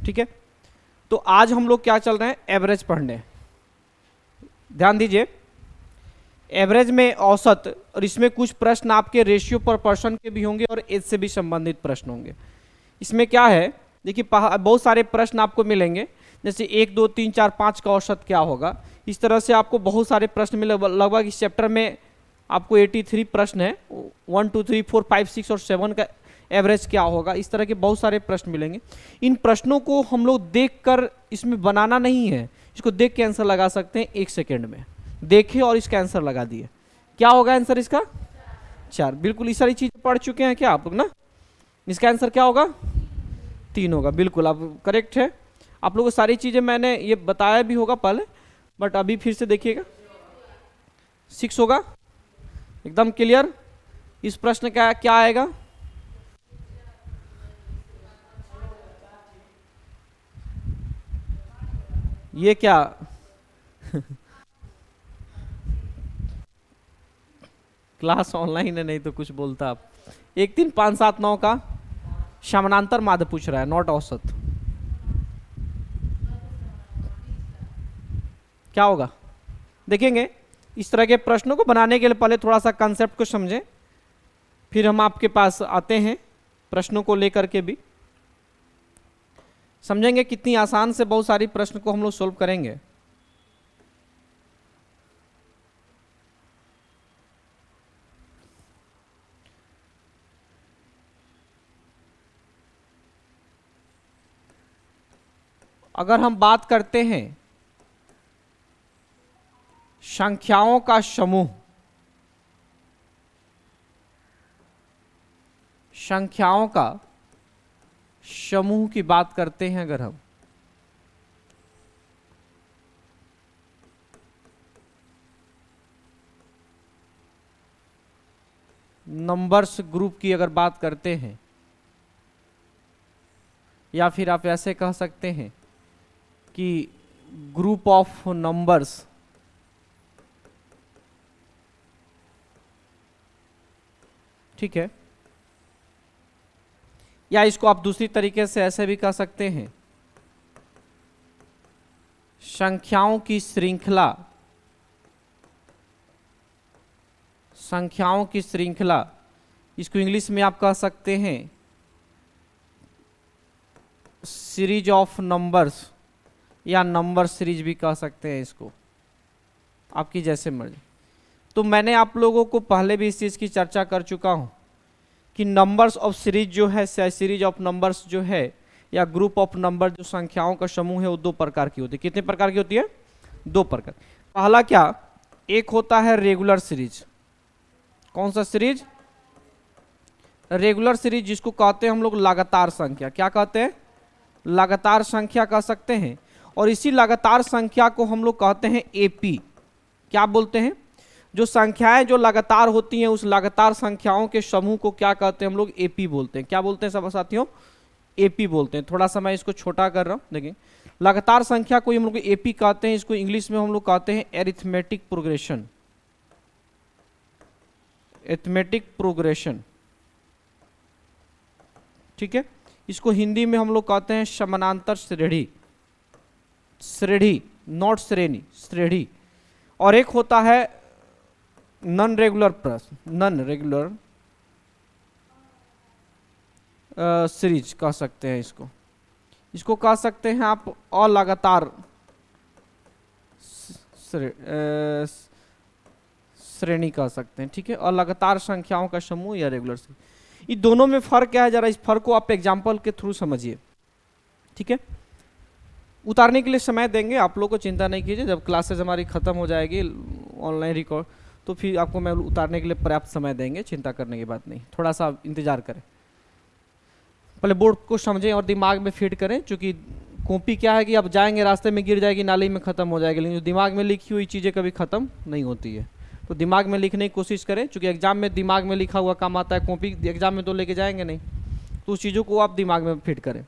ठीक है। तो आज हम लोग क्या चल रहे हैं, एवरेज पढ़ने। ध्यान दीजिए, एवरेज में औसत, और इसमें कुछ प्रश्न आपके रेशियो पर पर्सन के भी होंगे और एज से भी संबंधित प्रश्न होंगे। इसमें क्या है, देखिए बहुत सारे प्रश्न आपको मिलेंगे, जैसे 1 2 3 4 5 का औसत क्या होगा, इस तरह से आपको बहुत सारे प्रश्न मिले। लगभग इस चैप्टर में आपको 83 प्रश्न है, 1 2 3 4 5 6 और 7 का एवरेज क्या होगा, इस तरह के बहुत सारे प्रश्न मिलेंगे। इन प्रश्नों को हम लोग देखकर इसमें बनाना नहीं है, इसको देख के आंसर लगा सकते हैं 1 सेकेंड में। देखे और इसका आंसर लगा दिए। क्या होगा आंसर इसका? 4। बिल्कुल, ये सारी चीजें पढ़ चुके हैं क्या आप लोग ना? इसका आंसर क्या होगा? 3 होगा। बिल्कुल आप करेक्ट है। आप लोगों को सारी चीजें मैंने ये बताया भी होगा पहले, बट अभी फिर से देखिएगा। 6 होगा, एकदम क्लियर। इस प्रश्न का क्या आएगा? ये क्या क्लास ऑनलाइन है, नहीं तो कुछ बोलता आप। 1 3 5 7 9 का समानांतर माध्य पूछ रहा है, नॉट औसत। क्या होगा देखेंगे। इस तरह के प्रश्नों को बनाने के लिए पहले थोड़ा सा कंसेप्ट को समझें, फिर हम आपके पास आते हैं प्रश्नों को लेकर के भी समझेंगे कितनी आसान से बहुत सारी प्रश्न को हम लोग सोल्व करेंगे। अगर हम बात करते हैं संख्याओं का समूह, संख्याओं का समूह की बात करते हैं अगर हम, नंबर्स ग्रुप की अगर बात करते हैं, या फिर आप ऐसे कह सकते हैं कि ग्रुप ऑफ नंबर्स, ठीक है। या इसको आप दूसरी तरीके से ऐसे भी कह सकते हैं, संख्याओं की श्रृंखला, संख्याओं की श्रृंखला। इसको इंग्लिश में आप कह सकते हैं सीरीज ऑफ नंबर्स, या नंबर सीरीज भी कह सकते हैं इसको, आपकी जैसे मर्जी। तो मैंने आप लोगों को पहले भी इस चीज़ की चर्चा कर चुका हूं कि नंबर्स ऑफ सीरीज जो है, सीरीज ऑफ नंबर्स जो है, या ग्रुप ऑफ नंबर जो संख्याओं का समूह है, वो 2 प्रकार की होती है। कितने प्रकार की होती है? 2 प्रकार। पहला क्या, एक होता है रेगुलर सीरीज। कौन सा सीरीज? रेगुलर सीरीज, जिसको कहते हैं हम लोग लगातार संख्या। क्या कहते हैं? लगातार संख्या कह सकते हैं। और इसी लगातार संख्या को हम लोग कहते हैं एपी। क्या बोलते हैं? जो संख्याएं जो लगातार होती हैं, उस लगातार संख्याओं के समूह को क्या कहते हैं हम लोग? एपी बोलते हैं। क्या बोलते हैं सब साथियों? एपी बोलते हैं। थोड़ा सा मैं इसको छोटा कर रहा हूं, देखिए। लगातार संख्या को हम लोग एपी कहते हैं। इसको इंग्लिश में हम लोग कहते हैं एरिथमेटिक प्रोग्रेशन, एरिथमेटिक प्रोग्रेशन, ठीक है। इसको हिंदी में हम लोग कहते हैं समानांतर श्रेणी, श्रेणी नॉट श्रेणी, श्रेणी। और एक होता है नॉन रेगुलर प्रश्न, नॉन रेगुलर सीरीज कह सकते हैं इसको। इसको कह सकते हैं आप अलगातार श्रेणी कह सकते हैं, ठीक है। अलगातार संख्याओं का समूह या रेगुलर सीरीज। ये दोनों में फर्क क्या है, जरा इस फर्क को आप एग्जाम्पल के थ्रू समझिए, ठीक है। उतारने के लिए समय देंगे आप लोग को, चिंता नहीं कीजिए। जब क्लासेस हमारी खत्म हो जाएगी ऑनलाइन रिकॉर्ड, तो फिर आपको मैं उतारने के लिए पर्याप्त समय देंगे, चिंता करने की बात नहीं। थोड़ा सा इंतजार करें, पहले बोर्ड को समझें और दिमाग में फिट करें। क्योंकि कॉपी क्या है कि आप जाएंगे, रास्ते में गिर जाएगी, नाली में ख़त्म हो जाएगी, लेकिन जो दिमाग में लिखी हुई चीज़ें कभी ख़त्म नहीं होती है। तो दिमाग में लिखने की कोशिश करें, क्योंकि एग्जाम में दिमाग में लिखा हुआ काम आता है। कॉपी एग्जाम में तो लेके जाएंगे नहीं, तो उस चीज़ों को आप दिमाग में फिट करें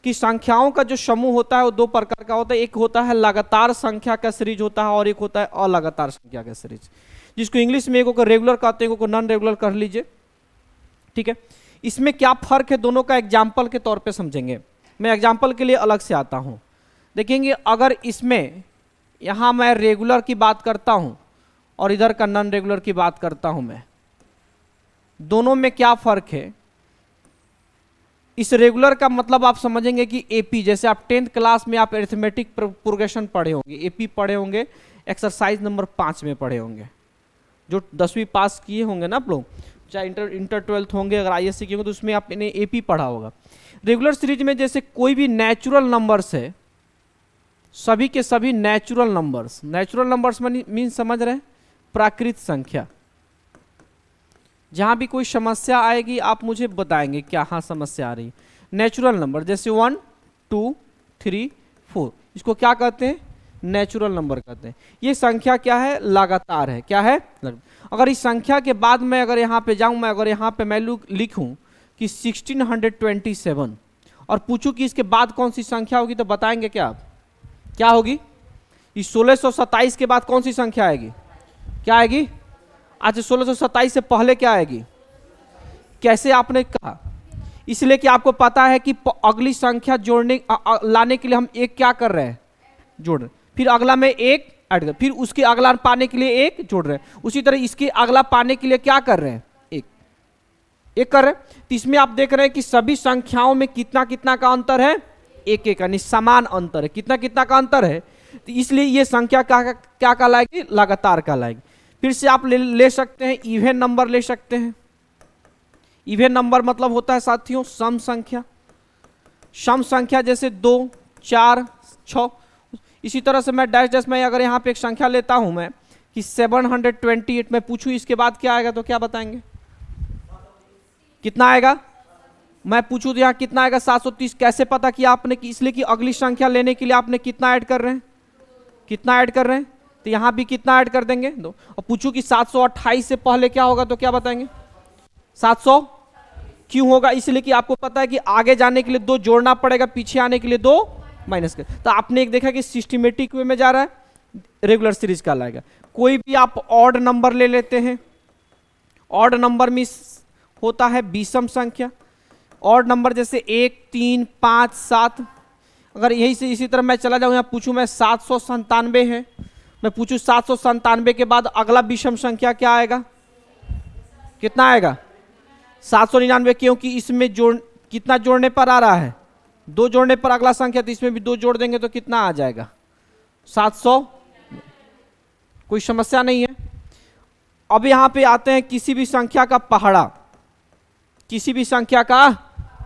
कि संख्याओं का जो समूह होता है वो 2 प्रकार का होता है। एक होता है लगातार संख्या का सीरीज होता है, और एक होता है अलगातार संख्या का सीरीज, जिसको इंग्लिश में एक को रेगुलर कहते हैं, एक को नॉन रेगुलर कर लीजिए, ठीक है। इसमें क्या फर्क है, दोनों का एग्जाम्पल के तौर पे समझेंगे। मैं एग्जाम्पल के लिए अलग से आता हूँ। देखेंगे अगर इसमें यहाँ मैं रेगुलर की बात करता हूँ और इधर का नॉन रेगुलर की बात करता हूँ, मैं दोनों में क्या फ़र्क है। इस रेगुलर का मतलब आप समझेंगे कि एपी, जैसे आप 10th क्लास में आप अरिथमेटिक प्रोग्रेशन पढ़े होंगे, एपी पढ़े होंगे, एक्सरसाइज नंबर 5 में पढ़े होंगे, जो 10वीं पास किए होंगे ना आप लोग, चाहे इंटर 12th होंगे, अगर आईएससी किए होंगे तो उसमें आपने एपी पढ़ा होगा। रेगुलर सीरीज में जैसे कोई भी नेचुरल नंबर्स है, सभी के सभी नेचुरल नंबर्स मीन समझ रहे हैं, प्राकृत संख्या। जहां भी कोई समस्या आएगी आप मुझे बताएंगे क्या हाँ समस्या आ रही है। नेचुरल नंबर जैसे 1 2 3 4, इसको क्या कहते हैं, नेचुरल नंबर कहते हैं। ये संख्या क्या है, लगातार है। क्या है, अगर इस संख्या के बाद मैं अगर यहाँ पे जाऊं, मैं अगर यहाँ पे मैं लिखूं कि 1627 और पूछूं कि इसके बाद कौन सी संख्या होगी, तो बताएंगे क्या आप, क्या होगी। इस 1627 के बाद कौन सी संख्या आएगी, क्या आएगी। अच्छा 1627 से पहले क्या आएगी, कैसे आपने कहा, इसलिए कि आपको पता है कि अगली संख्या जोड़ने लाने के लिए हम एक क्या कर रहे हैं, जोड़ रहे हैं, फिर अगला में एक ऐड कर, फिर उसके अगला पाने के लिए एक जोड़ रहे हैं, उसी तरह इसके अगला पाने के लिए क्या कर रहे हैं, एक कर रहे हैं। तो इसमें आप देख रहे हैं कि सभी संख्याओं में कितना कितना का अंतर है, एक एक यानी समान अंतर है, कितना कितना का अंतर है। तो इसलिए ये संख्या क्या कहलाएगी, लगातार कहलाएगी। फिर से आप ले सकते हैं इवन नंबर ले सकते हैं। इवन नंबर मतलब होता है साथियों सम संख्या। सम संख्या जैसे 2 4 6, इसी तरह से मैं डैश में अगर यहाँ पे एक संख्या लेता हूं मैं कि 728, मैं पूछूं इसके बाद क्या आएगा, तो क्या बताएंगे, कितना आएगा। मैं पूछूं तो यहाँ कितना आएगा, 730। कैसे पता किया आपने, कि इसलिए कि अगली संख्या लेने के लिए आपने कितना ऐड कर रहे हैं, कितना ऐड कर रहे हैं, तो यहाँ भी कितना ऐड कर देंगे 2। और पूछूं कि 728 से पहले क्या होगा, तो क्या बताएंगे 700। क्यों होगा, इसलिए कि आपको पता है कि आगे जाने के लिए 2 जोड़ना पड़ेगा, पीछे आने के लिए 2 माइनस कर। तो आपने एक देखा कि सिस्टमेटिक वे में जा रहा है, रेगुलर सीरीज का लाएगा। कोई भी आप ऑड नंबर ले लेते हैं, ऑड नंबर में होता है विषम संख्या। ऑड नंबर जैसे 1 3 5 7, अगर यही से इसी तरह मैं चला जाऊं, यहाँ पूछूं मैं 797 है, मैं पूछूं 797 के बाद अगला विषम संख्या क्या आएगा, कितना आएगा 799, क्योंकि इसमें कितना जोड़ने पर आ रहा है, 2 जोड़ने पर अगला संख्या, तो इसमें भी 2 जोड़ देंगे तो कितना आ जाएगा 700। कोई समस्या नहीं है। अब यहां पे आते हैं किसी भी संख्या का पहाड़ा, किसी भी संख्या का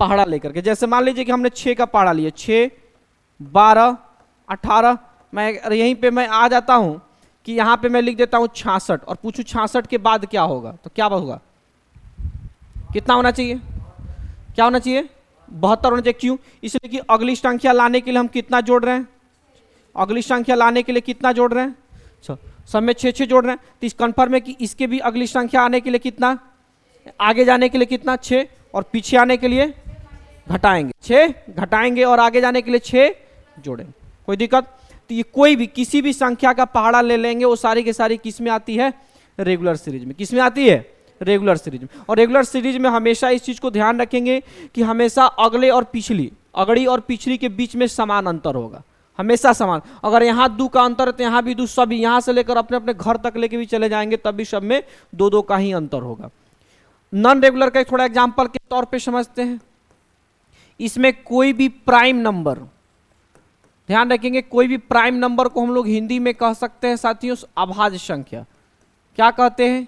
पहाड़ा लेकर के। जैसे मान लीजिए कि हमने 6 का पहाड़ा लिया, 6 12 18, मैं यहीं पे मैं आ जाता हूं कि यहां पे मैं लिख देता हूं 66 और पूछूं 66 के बाद क्या होगा, तो क्या होगा, कितना होना चाहिए, क्या होना चाहिए 72 होना चाहिए। क्यों, इसलिए कि अगली संख्या लाने के लिए हम कितना जोड़ रहे हैं, अगली संख्या लाने के लिए कितना जोड़ रहे हैं, सब में 6 जोड़ रहे हैं। तो इस कन्फर्म है कि इसके भी अगली संख्या आने के लिए कितना, आगे जाने के लिए कितना 6, और पीछे आने के लिए घटाएंगे 6, घटाएंगे और आगे जाने के लिए 6 जोड़ेंगे, कोई दिक्कत। तो ये कोई भी किसी भी संख्या का पहाड़ा ले लेंगे, वो सारी की सारी किस में आती है, रेगुलर सीरीज में। किस में आती है, रेगुलर सीरीज में। और रेगुलर सीरीज में हमेशा इस चीज को ध्यान रखेंगे कि हमेशा अगले और पिछली, अगड़ी और पिछली के बीच में समान अंतर होगा, हमेशा समान। अगर यहाँ 2 का अंतर है तो यहाँ भी 2, सभी यहाँ से लेकर अपने अपने घर तक लेके भी चले जाएंगे तब भी सब में 2 का ही अंतर होगा। नॉन रेगुलर का एक थोड़ा एग्जाम्पल के तौर पे समझते हैं। इसमें कोई भी प्राइम नंबर, ध्यान रखेंगे, कोई भी प्राइम नंबर को हम लोग हिंदी में कह सकते हैं साथियों अभाज्य संख्या। क्या कहते हैं,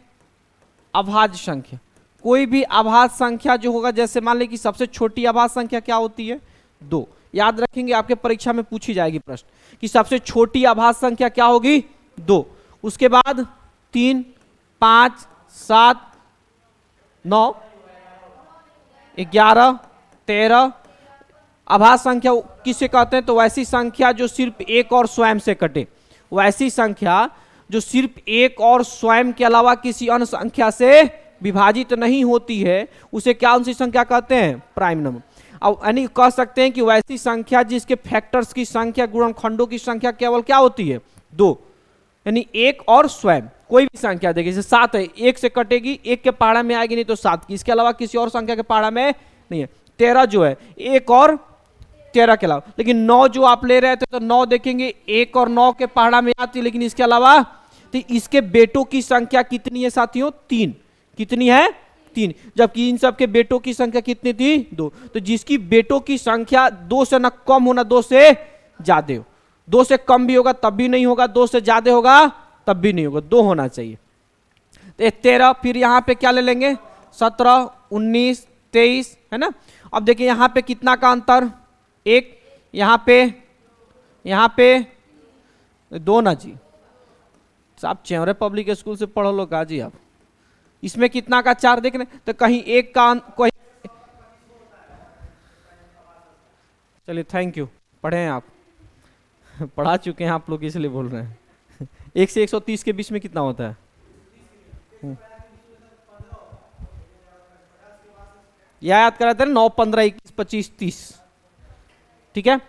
अभाज्य संख्या। कोई भी अभाज्य संख्या जो होगा, जैसे मान लें कि सबसे छोटी अभाज्य संख्या क्या होती है, 2। याद रखेंगे, आपके परीक्षा में पूछी जाएगी प्रश्न कि सबसे छोटी अभाज्य संख्या क्या होगी, 2। उसके बाद 3 5 7 9 11 13। अभाज्य संख्या किसे कहते हैं, तो वैसी संख्या जो सिर्फ एक और स्वयं से कटे, वैसी संख्या जो सिर्फ एक और स्वयं के अलावा किसी अन्य संख्या से विभाजित नहीं होती है, उसे क्या सी संख्या कहते हैं, प्राइम नंबर। अब यानी कह सकते हैं कि वैसी संख्या जिसके फैक्टर्स की संख्या, गुणनखंडों की संख्या केवल क्या होती है, 2, यानी एक और स्वयं। कोई भी संख्या देखिए, जैसे 7 है, 1 से कटेगी, 1 के पहाड़ा में आएगी, नहीं तो 7 की, इसके अलावा किसी और संख्या के पहाड़ा में नहीं है। 13 जो है एक और 13 के अलावा। लेकिन 9 जो आप ले रहे थे तो 9 देखेंगे 1 और 9 के पहाड़ा में आती है, लेकिन इसके अलावा तो इसके बेटों की संख्या कितनी है साथियों? 3। कितनी है? 3। जबकि इन सब के बेटों की संख्या कितनी थी? 2। तो जिसकी बेटों की संख्या 2 से ना कम होना, 2 से ज्यादा हो। 2 से कम भी होगा तब भी नहीं होगा, 2 से ज्यादा होगा तब भी नहीं होगा, 2 होना चाहिए। तो 13, फिर यहां पे क्या ले लेंगे? 17, 19, 23, है ना। अब देखिए यहां पे कितना का अंतर? 1, यहां पे 2 ना जी। आप चेवरे पब्लिक स्कूल से पढ़ो लो का जी आप। इसमें कितना का 4 देख रहे, तो कहीं 1 का कोई, चलिए थैंक यू, पढ़े हैं आप, पढ़ा चुके हैं आप लोग इसलिए बोल रहे हैं। 1 से 130 के बीच में कितना होता है? याद कराते हैं 9, 15, 21, 25, 30। ठीक है,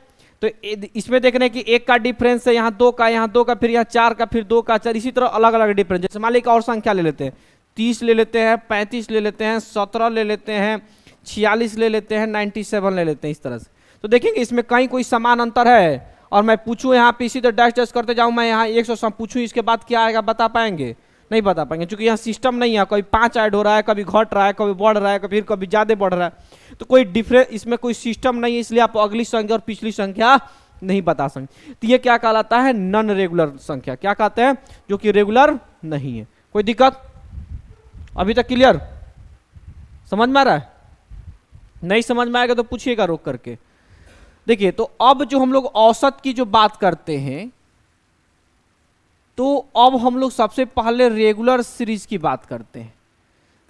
तो इसमें देख रहे हैं कि 1 का डिफरेंस है, यहाँ 2 का, यहाँ 2 का, फिर यहाँ 4 का, फिर 2 का, 4, इसी तरह अलग अलग डिफरेंस। जैसे मान लीजिए और संख्या ले लेते हैं, 30 ले लेते हैं, 35 ले लेते हैं, 17 ले लेते हैं, 46 ले लेते हैं, 97 ले लेते हैं, इस तरह से। तो देखेंगे इसमें कहीं कोई समान अंतर है, और मैं पूछूं यहाँ पे इसी तरह डैश डैश करते जाऊं, मैं यहाँ 100 पूछूं, इसके बाद क्या आएगा बता पाएंगे? नहीं बता पाएंगे, क्योंकि यहाँ सिस्टम नहीं है। कभी 5 ऐड हो रहा है, कभी घट रहा है, कभी बढ़ रहा है, कभी ज्यादा बढ़ रहा है। तो कोई डिफरेंस इसमें कोई सिस्टम नहीं है, इसलिए आप अगली संख्या और पिछली संख्या नहीं बता सकते। तो ये क्या कहलाता है? नॉन रेगुलर संख्या। क्या कहते हैं? जो कि रेगुलर नहीं है। कोई दिक्कत अभी तक? क्लियर? समझ में आ रहा है? नहीं समझ में आएगा तो पूछिएगा रोक करके। देखिए, तो अब जो हम लोग औसत की जो बात करते हैं, तो अब हम लोग सबसे पहले रेगुलर सीरीज की बात करते हैं।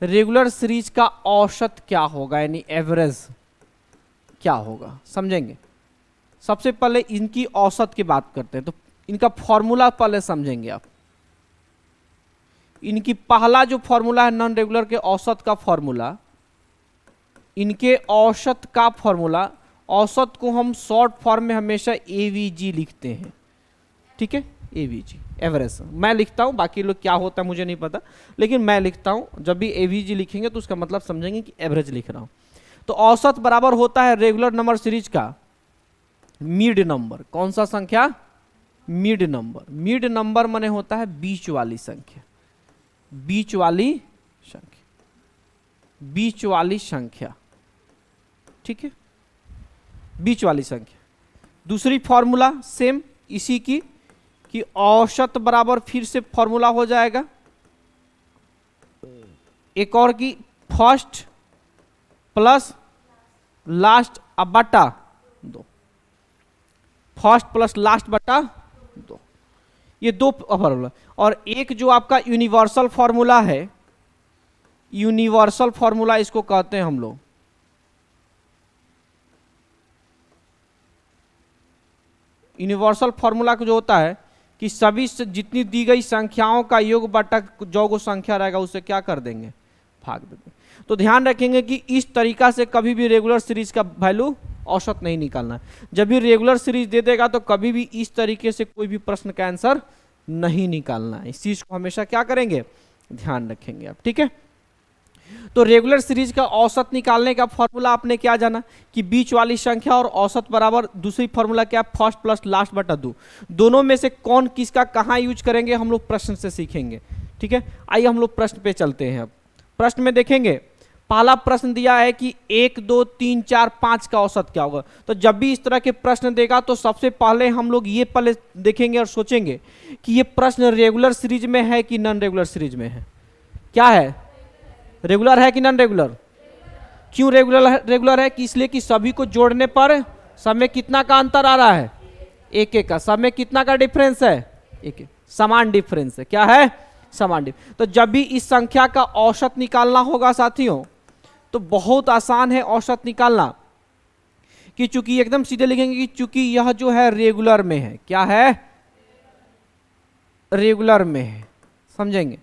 रेगुलर सीरीज का औसत क्या होगा, यानी एवरेज क्या होगा, समझेंगे। सबसे पहले इनकी औसत की बात करते हैं, तो इनका फॉर्मूला पहले समझेंगे आप। इनकी पहला जो फॉर्मूला है नॉन रेगुलर के औसत का फॉर्मूला, इनके औसत का फॉर्मूला, औसत को हम शॉर्ट फॉर्म में हमेशा एवीजी लिखते हैं। ठीक है, एवीजी, एवरेज मैं लिखता हूं, बाकी लोग क्या होता है मुझे नहीं पता, लेकिन मैं लिखता हूं। जब भी एवीजी लिखेंगे तो उसका मतलब समझेंगे कि एवरेज लिख रहा हूं। तो औसत बराबर होता है रेगुलर नंबर सीरीज का मिड नंबर। कौन सा संख्या? Mid number. मिड नंबर माने होता है बीच वाली संख्या, बीच वाली संख्या, बीच वाली संख्या। ठीक है, बीच वाली संख्या। दूसरी फॉर्मूला सेम इसी की, कि औसत बराबर फिर से फॉर्मूला हो जाएगा एक और की, फर्स्ट प्लस लास्ट अब बटा 2, फर्स्ट प्लस लास्ट बटा 2, ये 2 फॉर्मूला। और एक जो आपका यूनिवर्सल फॉर्मूला है, यूनिवर्सल फॉर्मूला इसको कहते हैं हम लोग। यूनिवर्सल फॉर्मूला जो होता है कि सभी जितनी दी गई संख्याओं का योग बटा जो को संख्या रहेगा उसे क्या कर देंगे? भाग देंगे। तो ध्यान रखेंगे कि इस तरीका से कभी भी रेगुलर सीरीज का वैल्यू औसत नहीं निकालना है। जब भी रेगुलर सीरीज दे देगा तो कभी भी इस तरीके से कोई भी प्रश्न का आंसर नहीं निकालना है। इस चीज को हमेशा क्या करेंगे? ध्यान रखेंगे आप। ठीक है, तो रेगुलर सीरीज का औसत निकालने का फॉर्मूला आपने क्या जाना कि बीच वाली संख्या और औसत बराबर, दूसरी फॉर्मूला क्या? फर्स्ट प्लस लास्ट बटा 2। दोनों में से कौन किसका कहां यूज करेंगे हम लोग प्रश्न से सीखेंगे। ठीक है, आइए हम लोग प्रश्न पे चलते हैं। अब प्रश्न में देखेंगे, पहला प्रश्न दिया है कि 1, 2, 3, 4, 5 का औसत क्या होगा। तो जब भी इस तरह के प्रश्न देगा तो सबसे पहले हम लोग ये पहले देखेंगे और सोचेंगे कि ये प्रश्न रेगुलर सीरीज में है कि नॉन रेगुलर सीरीज में है। क्या है? रेगुलर है कि नॉन रेगुलर? क्यों रेगुलर है? कि इसलिए कि सभी को जोड़ने पर सब में कितना का अंतर आ रहा है? 1-1 का। सब में कितना का डिफरेंस है? 1-1, समान डिफरेंस है। क्या है? समान डिफरेंस। तो जब भी इस संख्या का औसत निकालना होगा साथियों, तो बहुत आसान है औसत निकालना, कि चूंकि एकदम सीधे लिखेंगे कि चूंकि यह जो है रेगुलर में है। क्या है? रेगुलर में है, समझेंगे।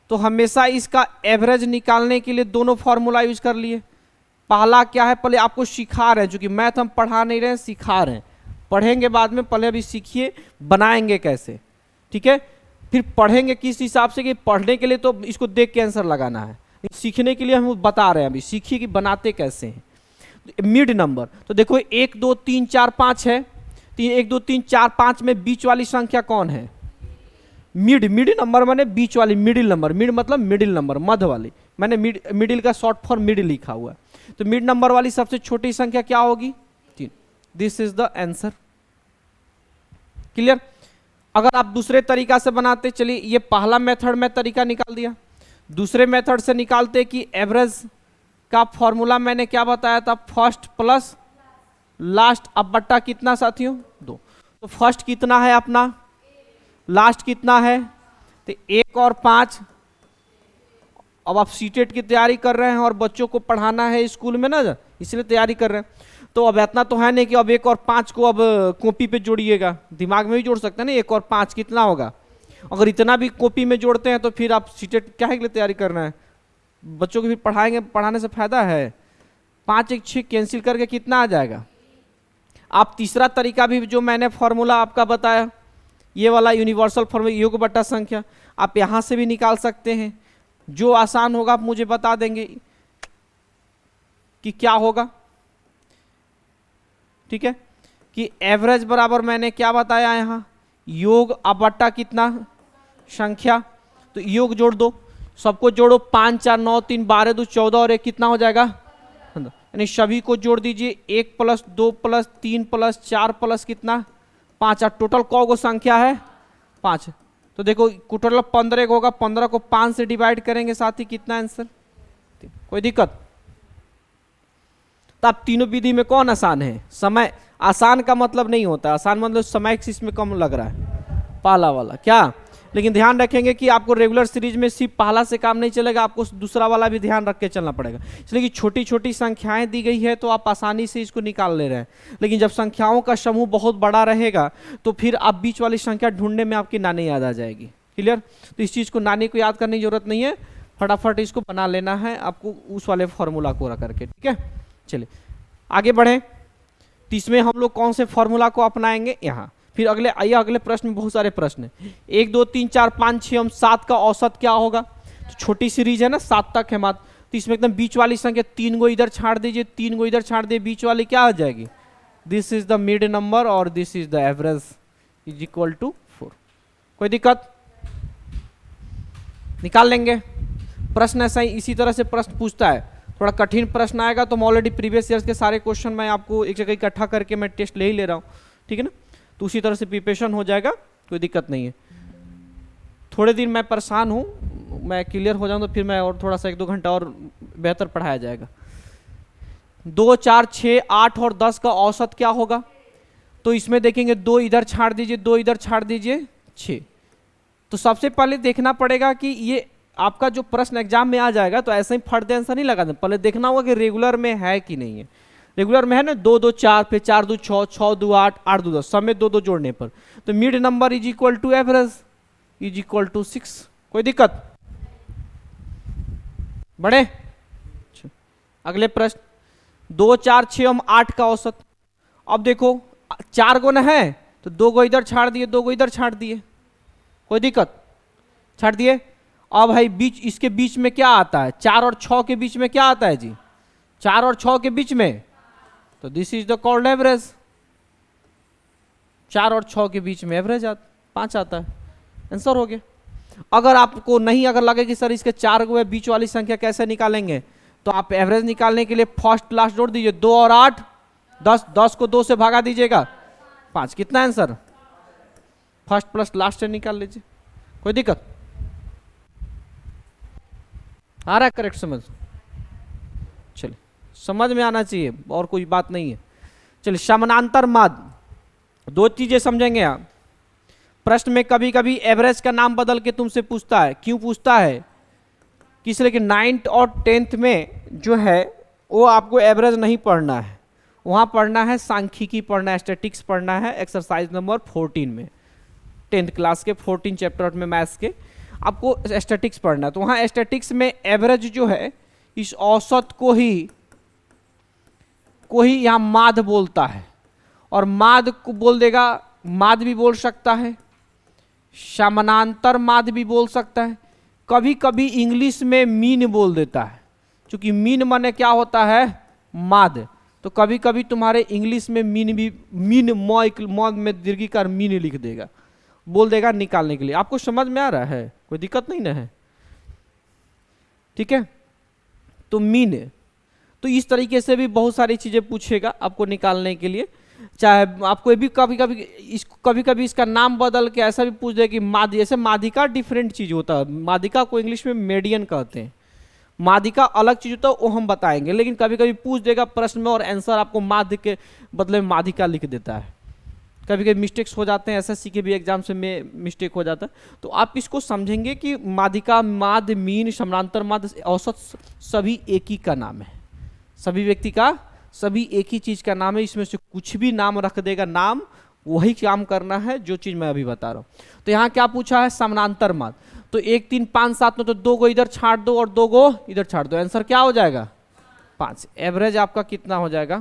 तो हमेशा इसका एवरेज निकालने के लिए दोनों फॉर्मूला यूज कर लिए। पहला क्या है? पहले आपको सिखा रहे हैं, क्योंकि मैथ हम पढ़ा नहीं रहे हैं, सिखा रहे हैं। पढ़ेंगे बाद में, पहले अभी सीखिए बनाएंगे कैसे। ठीक है, फिर पढ़ेंगे किस हिसाब से, कि पढ़ने के लिए तो इसको देख के आंसर लगाना है, सीखने के लिए हम बता रहे हैं अभी, सीखिए कि बनाते कैसे हैं। मिड नंबर, तो देखो 1 2 3 4 5 है, 1 2 3 4 5 में बीच वाली संख्या कौन है? मिड। मिड नंबर माने बीच वाली, मिडिल नंबर। मिड मतलब मिडिल नंबर, मध्य वाली, मैंने मिडिल का शॉर्ट फॉर्म मिड लिखा हुआ है। तो मिड नंबर वाली सबसे छोटी संख्या क्या होगी? 3। This is the answer. Clear? अगर आप दूसरे तरीका से बनाते, चलिए ये पहला मेथड में तरीका निकाल दिया, दूसरे मेथड से निकालते कि एवरेज का फॉर्मूला मैंने क्या बताया था? फर्स्ट प्लस लास्ट, अब बट्टा कितना साथियों? 2। तो फर्स्ट कितना है अपना, लास्ट कितना है? तो 1 और 5। अब आप सीटेट की तैयारी कर रहे हैं और बच्चों को पढ़ाना है स्कूल में ना, इसलिए तैयारी कर रहे हैं। तो अब इतना तो है नहीं कि अब 1 और 5 को अब कॉपी पे जोड़िएगा, दिमाग में भी जोड़ सकते हैं ना। 1 और 5 कितना होगा? अगर इतना भी कॉपी में जोड़ते हैं तो फिर आप सीटेट क्या है के लिए तैयारी करना है? बच्चों को फिर पढ़ाएंगे, पढ़ाने से फायदा है। 5 1 6 कैंसिल करके कितना आ जाएगा? आप तीसरा तरीका भी जो मैंने फॉर्मूला आपका बताया, ये वाला यूनिवर्सल फॉर्मूला योग बट्टा संख्या, आप यहां से भी निकाल सकते हैं। जो आसान होगा आप मुझे बता देंगे कि क्या होगा। ठीक है, कि एवरेज बराबर मैंने क्या बताया यहां? योग बट्टा कितना? संख्या। तो योग जोड़ दो, सबको जोड़ो। 5 4 9 3 12 2 14 और 1 कितना हो जाएगा? यानी सभी को जोड़ दीजिए। 1 प्लस 2 प्लस 3 प्लस 4 प्लस कितना? 5। टोटल कौ गो संख्या है? 5। तो देखो टोटल 15 होगा, 15 को 5 से डिवाइड करेंगे साथ ही कितना आंसर? कोई दिक्कत? तो आप तीनों विधि में कौन आसान है? समय आसान का मतलब नहीं होता, आसान मतलब समय इसमें कम लग रहा है, पहला वाला क्या। लेकिन ध्यान रखेंगे कि आपको रेगुलर सीरीज में सिर्फ पहला से काम नहीं चलेगा, आपको दूसरा वाला भी ध्यान रख के चलना पड़ेगा। इसलिए कि छोटी छोटी संख्याएं दी गई है तो आप आसानी से इसको निकाल ले रहे हैं, लेकिन जब संख्याओं का समूह बहुत बड़ा रहेगा तो फिर आप बीच वाली संख्या ढूंढने में आपकी नानी याद आ जाएगी। क्लियर? तो इस चीज़ को नानी को याद करने की जरूरत नहीं है, फटाफट इसको बना लेना है आपको उस वाले फॉर्मूला को रख करके। ठीक है, चलिए आगे बढ़ें। तो इसमें हम लोग कौन से फॉर्मूला को अपनाएंगे? यहाँ फिर अगले आइए, अगले प्रश्न में बहुत सारे प्रश्न हैं। 1 2 3 4 5 6 और 7 का औसत क्या होगा? तो छोटी सीरीज है ना, 7 तक है मात्र, तो इसमें एकदम बीच वाली संख्या 3 गो इधर छाड़ दीजिए, 3 गो इधर छाड़ दिए, बीच वाली क्या आ जाएगी? This is the mid number और this is the average is equal to 4। कोई दिक्कत? निकाल लेंगे। प्रश्न ऐसा ही इसी तरह से प्रश्न पूछता है, थोड़ा कठिन प्रश्न आएगा तो मैं ऑलरेडी प्रीवियस ईयर्स के सारे क्वेश्चन मैं आपको एक जगह इकट्ठा करके मैं टेस्ट ले ही ले रहा हूँ। ठीक है ना, तो उसी तरह से प्रिपरेशन हो जाएगा, कोई दिक्कत नहीं है। थोड़े दिन मैं परेशान हूँ, मैं क्लियर हो जाऊँ तो फिर मैं और थोड़ा सा 1 2 घंटा और बेहतर पढ़ाया जाएगा। 2 4 6 8 और 10 का औसत क्या होगा? तो इसमें देखेंगे 2 इधर छाड़ दीजिए, 2 इधर छाड़ दीजिए, 6। तो सबसे पहले देखना पड़ेगा कि ये आपका जो प्रश्न एग्जाम में आ जाएगा तो ऐसे ही फट दे आंसर नहीं लगा दें, पहले देखना होगा कि रेगुलर में है कि नहीं है। रेगुलर में है ना, 2 2 4, फिर 4 2 6, 6 2 8, 8 2 10, सब में 2 2 जोड़ने पर तो mid number is equal to average is equal to 6। कोई दिक्कत? बढ़े? अगले प्रश्न 2 4 6 और 8 का औसत। अब देखो 4 गो न है तो 2 गो इधर छाड़ दिए, 2 गो इधर छाड़ दिए, कोई दिक्कत? छाड़ दिए। अब भाई बीच, इसके बीच में क्या आता है? 4 और 6 के बीच में क्या आता है जी? 4 और 6 के बीच में, तो this is the called average. 4 और 6 के बीच में एवरेज 5 आता है, आंसर हो गया। अगर आपको नहीं अगर लगे कि सर इसके 4 गो बीच वाली संख्या कैसे निकालेंगे, तो आप एवरेज निकालने के लिए फर्स्ट लास्ट जोड़ दीजिए, 2 और 8 10, 10 को 2 से भागा दीजिएगा 5, कितना आंसर? फर्स्ट प्लस लास्ट से निकाल लीजिए, कोई दिक्कत? आ रहा है करेक्ट समझ? चलिए, समझ में आना चाहिए और कोई बात नहीं है। चलिए, समानांतर माध्य, 2 चीजें समझेंगे आप। प्रश्न में कभी कभी एवरेज का नाम बदल के तुमसे पूछता है। क्यों पूछता है? किस लिए कि 9th और 10th में जो है वो आपको एवरेज नहीं पढ़ना है, वहां पढ़ना है सांख्यिकी पढ़ना है, स्टैटिक्स पढ़ना है, एक्सरसाइज नंबर 14 में, 10th क्लास के 14 चैप्टर में मैथ्स के आपको स्टैटिक्स पढ़ना है। तो वहाँ स्टैटिक्स में एवरेज जो है इस औसत को ही यहाँ माध्य बोलता है, और माध्य को बोल देगा, माध्य भी बोल सकता है, समानांतर माध्य भी बोल सकता है, कभी कभी इंग्लिश में मीन बोल देता है, क्योंकि मीन माने क्या होता है? माध्य। तो कभी कभी तुम्हारे इंग्लिश में मीन भी मीन मौ में दीर्घिकार मीन लिख देगा, बोल देगा निकालने के लिए। आपको समझ में आ रहा है, कोई दिक्कत नहीं ना है? ठीक है, तो मीन, तो इस तरीके से भी बहुत सारी चीजें पूछेगा आपको निकालने के लिए। चाहे आपको भी कभी कभी इसका नाम बदल के ऐसा भी पूछ दे कि जैसे माध्यिका डिफरेंट चीज होता है, माध्यिका को इंग्लिश में मेडियन कहते हैं, माध्यिका अलग चीज होता है, वो हम बताएंगे। लेकिन कभी कभी पूछ देगा प्रश्न में और आंसर आपको माध्य के बदले में माध्यिका लिख देता है। कभी कभी मिस्टेक्स हो जाते हैं, एसएससी के भी एग्जाम से में मिस्टेक हो जाता है। तो आप इसको समझेंगे कि माध्यिका, माध्य, मीन, समानांतर माध्य, औसत सभी एक ही का नाम है, सभी व्यक्ति का, सभी एक ही चीज का नाम है। इसमें से कुछ भी नाम रख देगा, नाम वही काम करना है जो चीज मैं अभी बता रहा हूं। तो यहाँ क्या पूछा है? समानांतर माध्य। तो 1 3 5 7 में तो 2 को इधर छाट दो और 2 को इधर छाट दो, आंसर क्या हो जाएगा? 5। एवरेज आपका कितना हो जाएगा?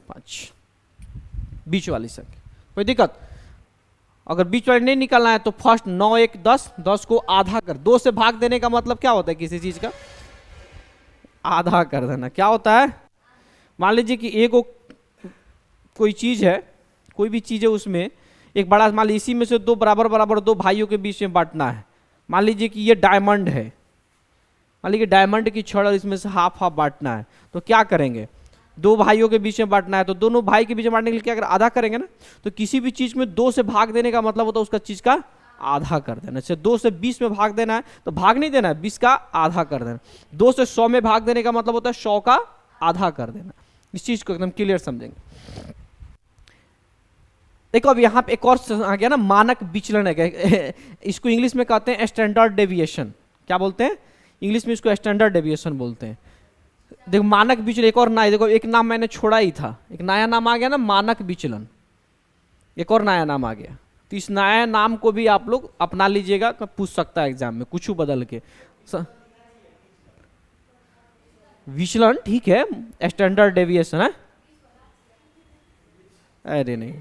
5, बीच वाली संख्या। कोई दिक्कत? अगर बीच वाली नहीं निकालना है तो फर्स्ट 9 1 10, 10 को आधा कर, 2 से भाग देने का मतलब क्या होता है? किसी चीज का आधा कर देना। क्या होता है? मान लीजिए कि एक कोई चीज है, कोई भी चीज है, उसमें एक बड़ा, मान लीजिए इसी में से 2 बराबर बराबर 2 भाइयों के बीच में बांटना है। मान लीजिए कि ये डायमंड है, मान लीजिए डायमंड की छड़, और इसमें से हाफ हाफ बांटना है। तो क्या करेंगे? 2 भाइयों के बीच में बांटना है, तो दोनों भाई के बीच में बांटने के लिए क्या करें? आधा करेंगे ना। तो किसी भी चीज में 2 से भाग देने का मतलब होता है उसका चीज का आधा कर देना। जैसे 2 से 20 में भाग देना है तो भाग नहीं देना है, 20 का आधा कर देना। 2 से 100 में भाग देने का मतलब होता है 100 का आधा कर देना। इस चीज को एकदम क्लियर समझेंगे। देखो अब यहाँ पे एक और आ गया ना, मानक विचलन है। इसको इंग्लिश में कहते हैं स्टैंडर्ड डेविएशन। क्या बोलते हैं? इंग्लिश में इसको स्टैंडर्ड डेविएशन बोलते हैं। देखो मानक विचलन, एक और ना, देखो एक नाम मैंने छोड़ा ही था, एक नया नाम आ गया ना, मानक विचलन। एक और नया नाम आ गया, तो इस नया नाम को भी आप लोग अपना लीजिएगा, पूछ सकता है एग्जाम में कुछ बदल के। विचलन ठीक है, स्टैंडर्ड डेविएशन है। अरे नहीं,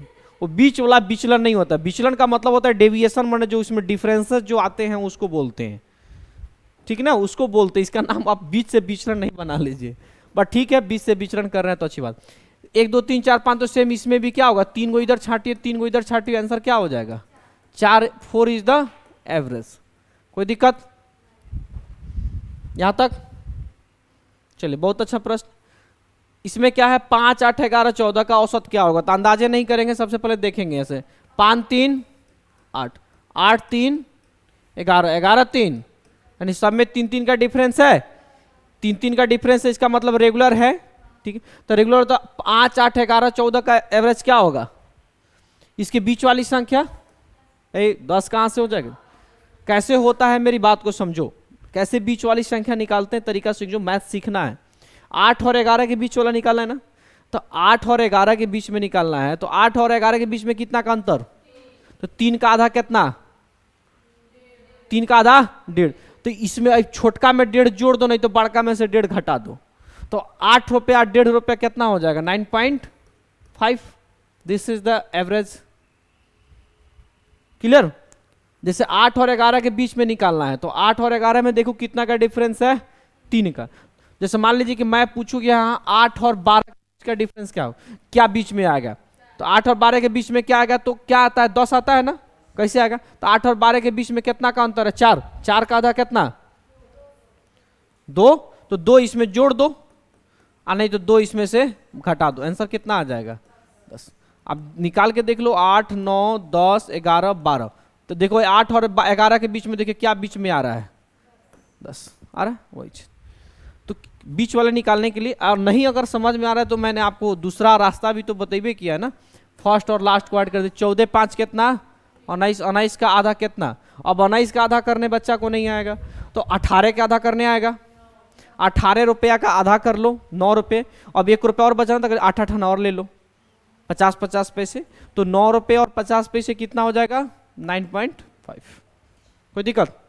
वो बीच वाला विचलन नहीं होता। विचलन का मतलब होता है डेविएशन, माने जो इसमें डिफरेंसेस जो आते हैं उसको बोलते हैं, ठीक है ना, उसको बोलते हैं। इसका नाम आप बीच से विचलन नहीं बना लीजिए, बट ठीक है, बीच से विचलन कर रहे हैं तो अच्छी बात। 1 2 3 4 5 तो सेम इसमें भी क्या होगा? 3 को इधर छाटिए, 3 को इधर छाटिए, आंसर क्या हो जाएगा? 4 4 इज द एवरेज। कोई दिक्कत यहां तक? चलिए, बहुत अच्छा प्रश्न। इसमें क्या है? 5 8 11 14 का औसत क्या होगा? तो अंदाजे नहीं करेंगे, सबसे पहले देखेंगे ऐसे। 5 3 8, 8 3 11, 11 3, यानी सब में 3 3 का डिफरेंस है। 3 3 का डिफरेंस है, इसका मतलब रेगुलर है, ठीक है। तो रेगुलर तो 5 8 11 14 का एवरेज क्या होगा? इसके बीच वाली संख्या 10 कहां से हो जाएगा? कैसे होता है मेरी बात को समझो, कैसे बीच वाली संख्या निकालते हैं, तरीका सीखो, मैथ सीखना है। 8 और 11 के बीच वाला निकालना है ना, तो 8 और 11 के बीच में निकालना है। तो 8 और 11 के बीच में कितना का अंतर? तो 3 का आधा कितना? 3 का आधा 1.5। तो इसमें छोटका में 1.5 जोड़ दो, नहीं तो बड़का में से 1.5 घटा दो। तो 8 रुपया 1.5 रुपया कितना हो जाएगा? 9.5। This is the average. Clear? जैसे 8 और 11 के बीच में निकालना है, तो 8 और 11 में देखो कितना का डिफरेंस है? 3 का। जैसे मान लीजिए कि मैं पूछूं कि हाँ 8 और 12 का डिफरेंस क्या हो, क्या बीच में आएगा? तो 8 और 12 के बीच में क्या आएगा? तो क्या आता है? 10 आता है ना। कैसे आएगा? तो 8 और 12 के बीच में कितना का अंतर है? 4। 4 का आधा कितना? 2। तो 2 इसमें जोड़ दो, और नहीं तो 2 इसमें से घटा दो, आंसर कितना आ जाएगा? 10। अब निकाल के देख लो, 8 9 10 11 12। तो देखो 8 और 11 के बीच में देखिए क्या बीच में आ रहा है? 10 आ रहा है, वही चीज। तो बीच वाले निकालने के लिए, और नहीं अगर समझ में आ रहा है तो मैंने आपको दूसरा रास्ता भी तो बतेबे किया ना, फर्स्ट और लास्ट को ऐड कर दे। 14 5 कितना? 19। 19 का आधा कितना? अब 19 का आधा करने बच्चा को नहीं आएगा, तो 18 का आधा करने आएगा। 18 रुपया का आधा कर लो, 9 रुपये। अब 1 रुपया और बचा, तो 8 8 आना और ले लो, 50 50 पैसे। तो 9 रुपये और 50 पैसे कितना हो जाएगा? 9.5। कोई दिक्कत?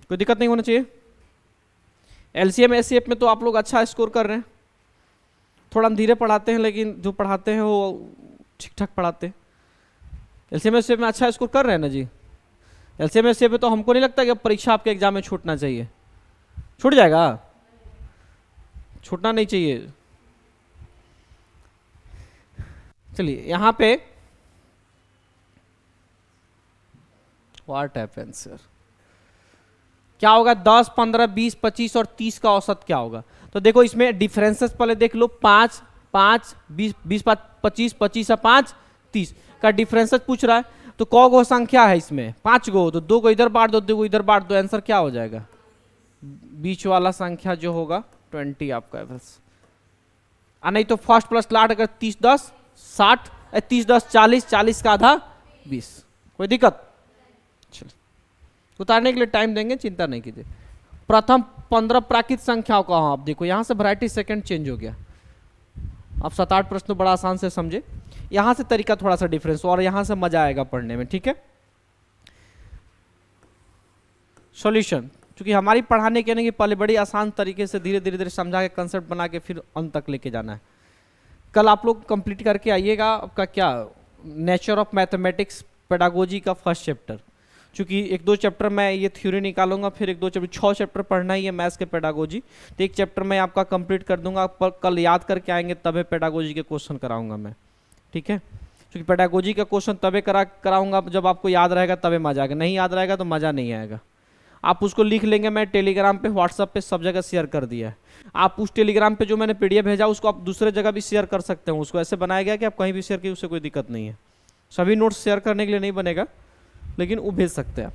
कोई दिक्कत नहीं होना चाहिए। एलसीएम एससीएफ में तो आप लोग अच्छा स्कोर कर रहे हैं। थोड़ा हम धीरे पढ़ाते हैं, लेकिन जो पढ़ाते हैं वो ठीक ठाक पढ़ाते हैं। एलसीएम एससीएफ में अच्छा स्कोर कर रहे हैं ना जी। एलसीएम एससीएफ में तो हमको नहीं लगता कि परीक्षा आपके एग्जाम में छूटना चाहिए। छूट जाएगा? छूटना नहीं चाहिए। चलिए यहाँ पे व्हाट हैपेंस सर, क्या होगा 10, 15, 20, 25 और 30 का औसत क्या होगा? तो देखो इसमें डिफरेंसेस पहले देख लो, 5, 5, 20, 20, 25, 25 और 5, 30 का डिफरेंसेस पूछ रहा है। तो कौ गो संख्या है इसमें? 5 गो, तो 2 को इधर बांट दो, 2 को इधर बांट दो, आंसर क्या हो जाएगा? बीच वाला संख्या जो होगा 20 आपका एवरेज। नहीं तो फर्स्ट प्लस लास्ट अगर 30, 10, 60, 30, 10, 40, 40 का आधा 20, कोई दिक्कत? चलिए उतारने के लिए टाइम देंगे, चिंता नहीं कीजिए। प्रथम 15 प्राकृत संख्याओं का, हाँ आप देखो यहां से वैरायटी सेकंड चेंज हो गया। आप 7-8 प्रश्न बड़ा आसान से समझे, यहां से तरीका थोड़ा सा डिफरेंस और यहां से मजा आएगा पढ़ने में, ठीक है। सॉल्यूशन, क्योंकि हमारी पढ़ाने के नहीं, पहले बड़ी आसान तरीके से धीरे धीरे धीरे समझा के कंसेप्ट बना के फिर अंत तक लेके जाना है। कल आप लोग कंप्लीट करके आइएगा आपका क्या, नेचर ऑफ मैथमेटिक्स पेडागोजी का फर्स्ट चैप्टर। क्योंकि 1-2 चैप्टर मैं ये थ्योरी निकालूंगा, फिर 1-2 चैप्टर, 6 चैप्टर पढ़ना ही है मैथ्स के पेडागोजी। तो एक चैप्टर मैं आपका कंप्लीट कर दूंगा, आप कल याद करके आएंगे तभी पेडागोजी के क्वेश्चन कराऊंगा मैं, ठीक है। क्योंकि पेडागोजी का क्वेश्चन तभी कराऊंगा जब आपको याद रहेगा, तभी मजा आएगा, नहीं याद रहेगा तो मजा नहीं आएगा। आप उसको लिख लेंगे, मैं टेलीग्राम पे व्हाट्सएप पे सब जगह शेयर कर दिया है। आप उस टेलीग्राम पे जो मैंने पीडीएफ भेजा उसको आप दूसरे जगह भी शेयर कर सकते हैं। उसको ऐसे बनाया गया कि आप कहीं भी शेयर कीजिए, उससे कोई दिक्कत नहीं है। सभी नोट्स शेयर करने के लिए नहीं बनेगा, लेकिन वो भेज सकते हैं आप।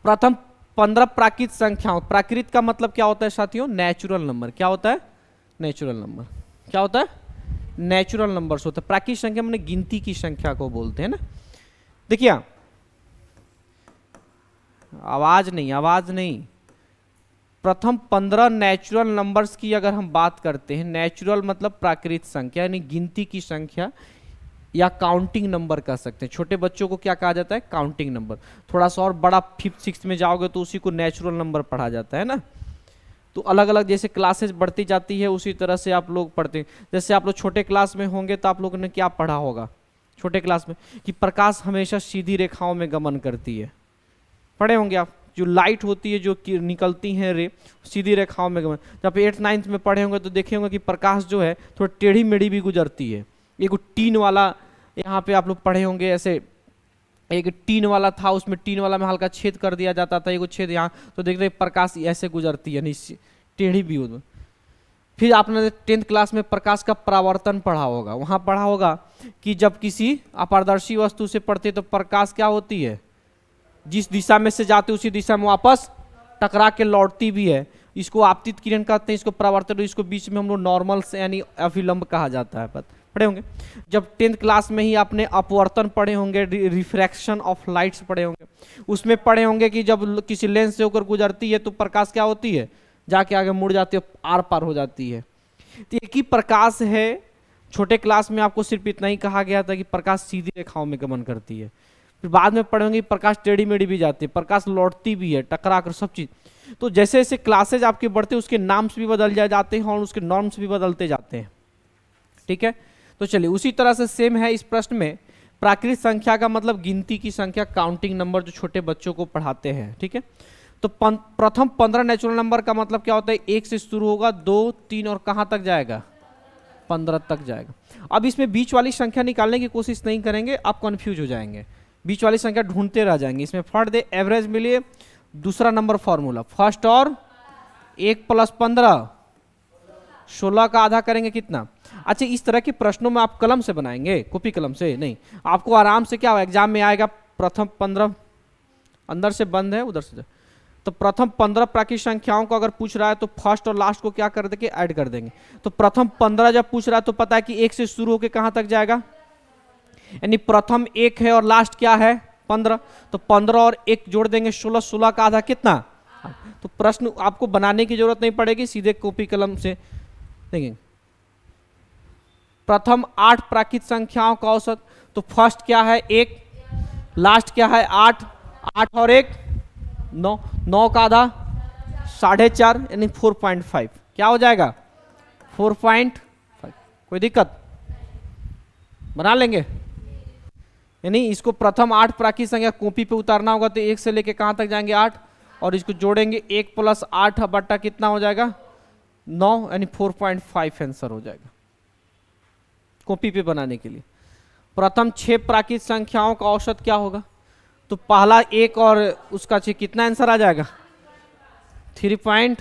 प्रथम 15 प्राकृत संख्याओं, प्राकृत का मतलब क्या होता है साथियों? Natural number. क्या होता है? Natural number. क्या होता है? नेचुरल नंबर्स होता है। प्राकृत संख्या मैंने गिनती की संख्या को बोलते हैं ना। देखिए आवाज नहीं, प्रथम 15 नेचुरल नंबर्स की अगर हम बात करते हैं, नेचुरल मतलब प्राकृत संख्या यानी गिनती की संख्या या काउंटिंग नंबर कह सकते हैं। छोटे बच्चों को क्या कहा जाता है? Counting number. थोड़ा सा और बड़ा 5th 6th में जाओगे तो उसी को नेचुरल नंबर पढ़ा जाता है ना। तो अलग अलग जैसे क्लासेस बढ़ती जाती है उसी तरह से आप लोग पढ़ते हैं। जैसे आप लोग छोटे क्लास में होंगे तो आप लोगों ने क्या पढ़ा होगा छोटे क्लास में, कि प्रकाश हमेशा सीधी रेखाओं में गमन करती है, पढ़े होंगे आप। जो लाइट होती है जो निकलती हैं रे, सीधी रेखाओं में गमन। जब 8th 9th में पढ़े होंगे तो देखे होंगे कि प्रकाश जो है थोड़ा टेढ़ी मेढ़ी भी गुजरती है। एक टीन वाला यहाँ पे आप लोग पढ़े होंगे, ऐसे एक टीन वाला था, उसमें टीन वाला में हल्का छेद कर दिया जाता था, एक छेद यहाँ, तो देखते प्रकाश ऐसे गुजरती है, नहीं टेढ़ी भी हो। फिर आपने 10th क्लास में प्रकाश का परावर्तन पढ़ा होगा। वहाँ पढ़ा होगा कि जब किसी अपारदर्शी वस्तु से पढ़ते तो प्रकाश क्या होती है, जिस दिशा में से जाते उसी दिशा में वापस टकरा के लौटती भी है। इसको आपतित किरण कहते हैं, इसको परावर्तन, इसको बीच में हम लोग नॉर्मल से यानी अभिलंब कहा जाता है, पढ़े होंगे। जब 10th क्लास में ही आपने अपवर्तन पढ़े होंगे, रिफ्रैक्शन ऑफ लाइट्स पढ़े होंगे, उसमें पढ़े होंगे कि जब किसी लेंस से होकर गुजरती है तो प्रकाश क्या होती है, जाके आगे मुड़ जाती है, आर पार हो जाती है। तो एक ही प्रकाश है। छोटे क्लास में आपको सिर्फ इतना ही कहा गया था कि प्रकाश सीधी रेखाओं में गमन करती है। फिर बाद में पढ़ेंगे प्रकाश टेढ़ी मेढ़ी भी जाती है, प्रकाश लौटती भी है, टकरा कर, सब चीज। तो जैसे जैसे क्लासेज आपके बढ़ते उसके नाम्स भी बदल जाते हैं और उसके नॉर्म्स भी बदलते जाते हैं, ठीक है। तो चलिए उसी तरह से सेम है इस प्रश्न में। प्राकृत संख्या का मतलब गिनती की संख्या, काउंटिंग नंबर, जो छोटे बच्चों को पढ़ाते हैं, ठीक है। तो प्रथम 15 नेचुरल नंबर का मतलब क्या होता है? 1 से शुरू होगा, 2, 3 और कहां तक जाएगा? 15 तक जाएगा। अब इसमें बीच वाली संख्या निकालने की कोशिश नहीं करेंगे, आप कंफ्यूज हो जाएंगे, बीच वाली संख्या ढूंढते रह जाएंगे। इसमें फट दे एवरेज मिलिए, दूसरा नंबर फॉर्मूला फर्स्ट और 1 + 15 16 का आधा करेंगे कितना? अच्छा, इस तरह के प्रश्नों में आप कलम से बनाएंगे, कॉपी कलम से नहीं। आपको आराम से क्या एग्जाम में आएगा, प्रथम 15 अंदर से बंद है उधर से, तो प्रथम 15 प्राकृत संख्याओं को अगर पूछ रहा है तो फर्स्ट और लास्ट को क्या कर देंगे? ऐड कर देंगे। तो प्रथम 15 जब पूछ रहा है तो पता है कि 1 से शुरू होकर कहां तक जाएगा, यानी प्रथम 1 है और लास्ट क्या है? 15। तो 15 और 1 जोड़ देंगे 16, 16 का आधा कितना? तो प्रश्न आपको बनाने की जरूरत नहीं पड़ेगी, सीधे कॉपी कलम से देखेंगे। प्रथम 8 प्राकृत संख्याओं का औसत, तो फर्स्ट क्या है? 1, लास्ट क्या है? 8, 8 और 1 9, 9 का आधा 4.5 यानी 4.5 क्या हो जाएगा? 4.5। कोई दिक्कत? बना लेंगे। यानी इसको प्रथम 8 प्राकृत संख्या कॉपी पे उतारना होगा तो 1 से लेके कहां तक जाएंगे? 8, और इसको जोड़ेंगे 1 + 8 बट्टा कितना हो जाएगा? 9 यानी 4.5 आंसर हो जाएगा कॉपी पे बनाने के लिए। प्रथम 6 प्राकृत संख्याओं का औसत क्या होगा? तो पहला एक और उसका कितना आंसर आ जाएगा? 3 पॉइंट।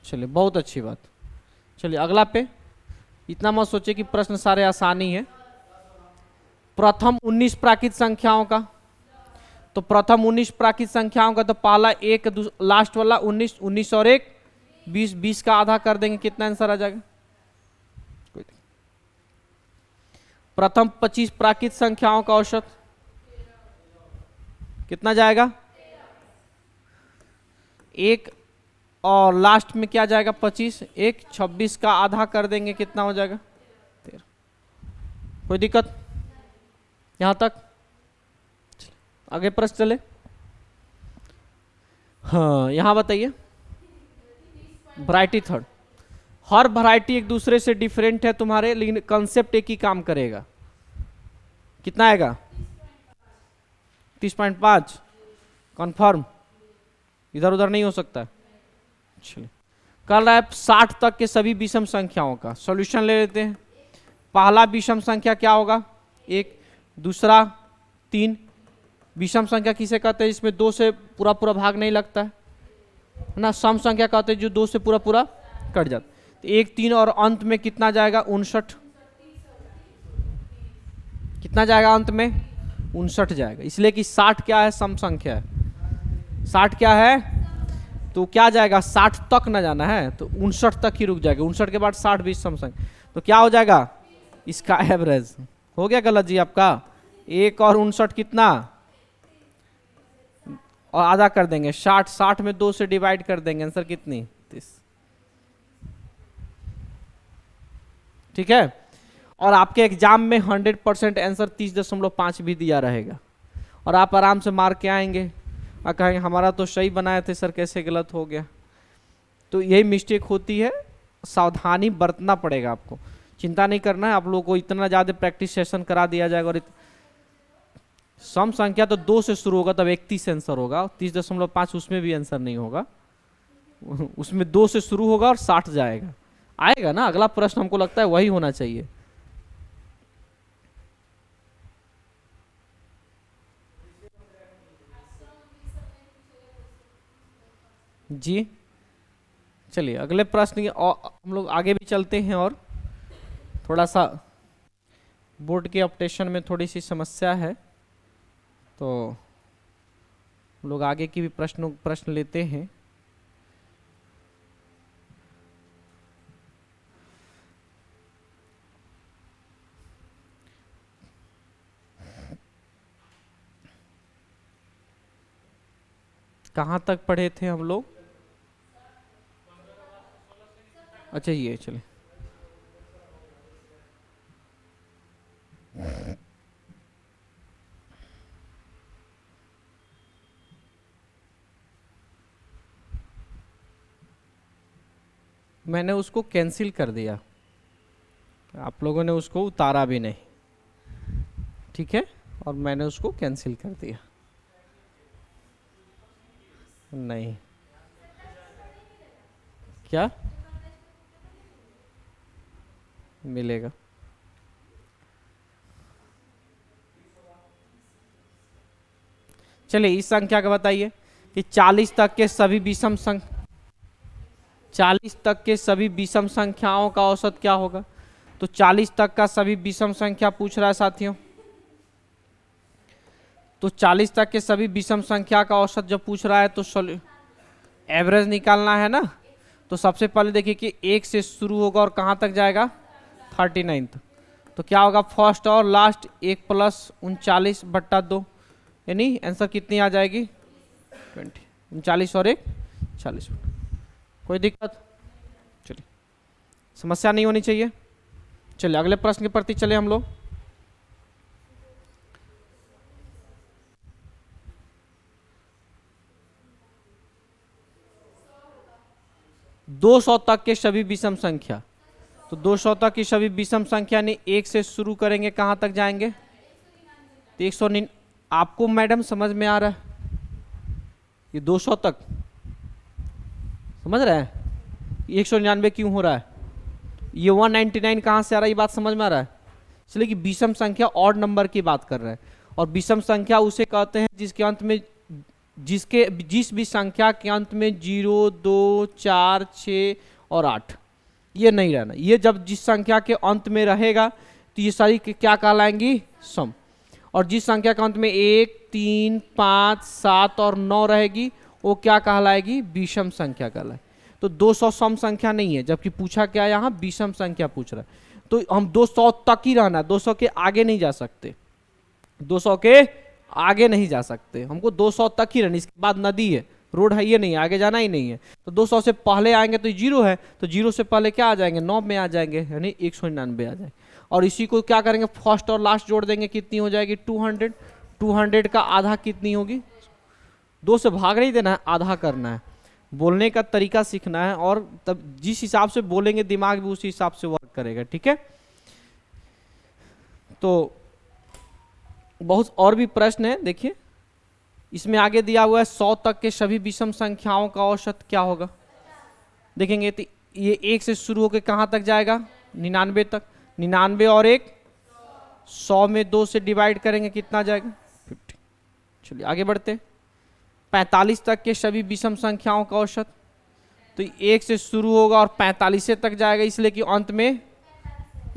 चलिए बहुत अच्छी बात। चलिए अगला पे, इतना मत सोचे कि प्रश्न सारे आसानी है। प्रथम 19 प्राकृत संख्याओं का, तो प्रथम 19 प्राकृत संख्याओं का तो पहला एक, लास्ट वाला 19, 19 और 1 20, 20 का आधा कर देंगे, कितना आंसर आ जाएगा? प्रथम 25 प्राकृत संख्याओं का औसत कितना जाएगा? 1 और लास्ट में क्या जाएगा? 25, 1 26 का आधा कर देंगे, कितना हो जाएगा? 13। कोई दिक्कत यहां तक? आगे प्रश्न चले। हाँ यहां बताइए, वैरायटी थर्ड। हर वैरायटी एक दूसरे से डिफरेंट है तुम्हारे, लेकिन कंसेप्ट एक ही काम करेगा। कितना आएगा? 30.5 कंफर्म, इधर उधर नहीं हो सकता। चलिए कर रहा है 60 तक के सभी विषम संख्याओं का सॉल्यूशन ले लेते हैं। पहला विषम संख्या क्या होगा? 1, दूसरा 3। विषम संख्या किसे कहते हैं? इसमें 2 से पूरा पूरा भाग नहीं लगता है ना। सम संख्या कहते हैं जो 2 से पूरा पूरा कट जाता है। तो 1, 3 और अंत में कितना जाएगा? 59। कितना जाएगा अंत में? 59 जाएगा, इसलिए कि 60 क्या है? सम संख्या है। 60 क्या है? तो क्या जाएगा? 60 तक ना जाना है, तो 59 तक ही रुक जाएगा। 59 के बाद 60 भी सम संख्या, तो क्या हो जाएगा? इसका एवरेज हो गया। गलत जी आपका। 1 और 59 कितना, और आधा कर देंगे 60, 60 में 2 से डिवाइड कर देंगे, आंसर कितनी? 30। ठीक है। और आपके एग्जाम में 100% आंसर 30.5 भी दिया रहेगा, और आप आराम से मार के आएंगे और कहेंगे हमारा तो सही बनाए थे सर, कैसे गलत हो गया। तो यही मिस्टेक होती है, सावधानी बरतना पड़ेगा आपको। चिंता नहीं करना है, आप लोगों को इतना ज़्यादा प्रैक्टिस सेशन करा दिया जाएगा। और सम संख्या तो 2 से शुरू होगा, तब 31 आंसर होगा। 30.5 उसमें भी आंसर नहीं होगा, उसमें 2 से शुरू होगा और 60 जाएगा। आएगा ना अगला प्रश्न, हमको लगता है वही होना चाहिए। जी चलिए अगले प्रश्न हम लोग आगे भी चलते हैं। और थोड़ा सा बोर्ड के अपडेशन में थोड़ी सी समस्या है, तो हम लोग आगे की भी प्रश्न लेते हैं। कहाँ तक पढ़े थे हम लोग? अच्छा ये चले। मैंने उसको कैंसिल कर दिया, आप लोगों ने उसको उतारा भी नहीं, ठीक है, और मैंने उसको कैंसिल कर दिया। नहीं क्या मिलेगा? चलिए इस संख्या का बताइए कि 40 तक के सभी विषम 40 तक के सभी विषम संख्याओं का औसत क्या होगा? तो 40 तक का सभी विषम संख्या पूछ रहा है साथियों। तो 40 तक के सभी विषम संख्या का औसत जब पूछ रहा है तो एवरेज निकालना है ना। तो सबसे पहले देखिए कि 1 से शुरू होगा और कहाँ तक जाएगा? 39 तक। तो क्या होगा? फर्स्ट और लास्ट 1 प्लस 39/2, यानी आंसर कितनी आ जाएगी? 20। 39 और 1 40। कोई दिक्कत? चलिए समस्या नहीं होनी चाहिए। चलिए अगले प्रश्न के प्रति चले हम लोग। 200 तक के सभी विषम संख्या, तो 200 तक की सभी विषम संख्या ने 1 से शुरू करेंगे, कहां तक जाएंगे? तो 109। आपको मैडम समझ में आ रहा है? ये 200 तक समझ रहे हैं? 199 क्यों हो रहा है? ये 199 कहाँ से आ रहा है, ये बात समझ में आ रहा है? इसलिए कि विषम संख्या ऑड नंबर की बात कर रहे हैं, और विषम संख्या उसे कहते हैं जिसके अंत में जिस भी संख्या के अंत में 0, 2, 4, 6 और 8 ये नहीं रहना। ये जब जिस संख्या के अंत में रहेगा तो ये सारी क्या कहलाएंगी? सम। और जिस संख्या के अंत में 1, 3, 5, 7 और 9 रहेगी वो क्या कहलाएगी? विषम संख्या कहलाएगी। तो 200 सम संख्या नहीं है, जबकि पूछा क्या यहाँ? विषम संख्या पूछ रहा है। तो हम 200 तक ही रहना, 200 के आगे नहीं जा सकते, 200 के आगे नहीं जा सकते, हमको 200 तक ही रहना। इसके बाद नदी है, रोड है, ये नहीं है, आगे जाना ही नहीं है। तो 200 से पहले आएंगे तो 0 है, तो 0 से पहले क्या आ जाएंगे? 9 में आ जाएंगे, यानी 199 आ जाएंगे। और इसी को क्या करेंगे? फर्स्ट और लास्ट जोड़ देंगे, कितनी हो जाएगी? 200। 200 का आधा कितनी होगी? 2 से भाग नहीं देना है, आधा करना है। बोलने का तरीका सीखना है, और तब जिस हिसाब से बोलेंगे दिमाग भी उसी हिसाब से वर्क करेगा, ठीक है? तो बहुत और भी प्रश्न है, देखिए इसमें आगे दिया हुआ है 100 तक के सभी विषम संख्याओं का औसत क्या होगा? देखेंगे तो ये 1 से शुरू होकर कहाँ तक जाएगा? 99 तक। 99 और 1 100 में 2 से डिवाइड करेंगे, कितना जाएगा? 50। चलिए आगे बढ़ते। 45 तक के सभी विषम संख्याओं का औसत, तो 1 से शुरू होगा और 45 तक जाएगा, इसलिए कि अंत में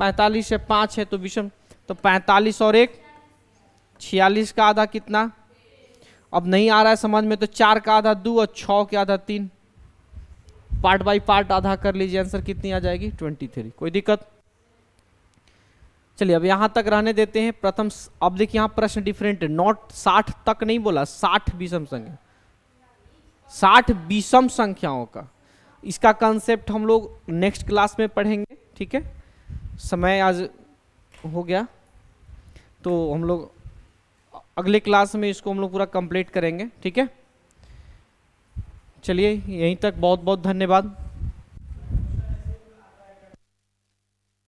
45 से 5 है तो विषम। तो 45 और 1 46 का आधा कितना? अब नहीं आ रहा है समझ में, तो 4 का आधा 2 और 6 के आधा 3। पार्ट बाय पार्ट आधा कर लीजिए, आंसर कितनी आ जाएगी? 23। कोई दिक्कत? चलिए अब यहां तक रहने देते हैं। प्रथम अब देखिए यहाँ प्रश्न डिफरेंट है, नॉट 60 तक नहीं बोला, 60 विषम संख्या, 60 विषम संख्याओं का। इसका कंसेप्ट हम लोग नेक्स्ट क्लास में पढ़ेंगे, ठीक है? समय आज हो गया, तो हम लोग अगले क्लास में इसको हम लोग पूरा कंप्लीट करेंगे, ठीक है? चलिए यहीं तक, बहुत बहुत धन्यवाद।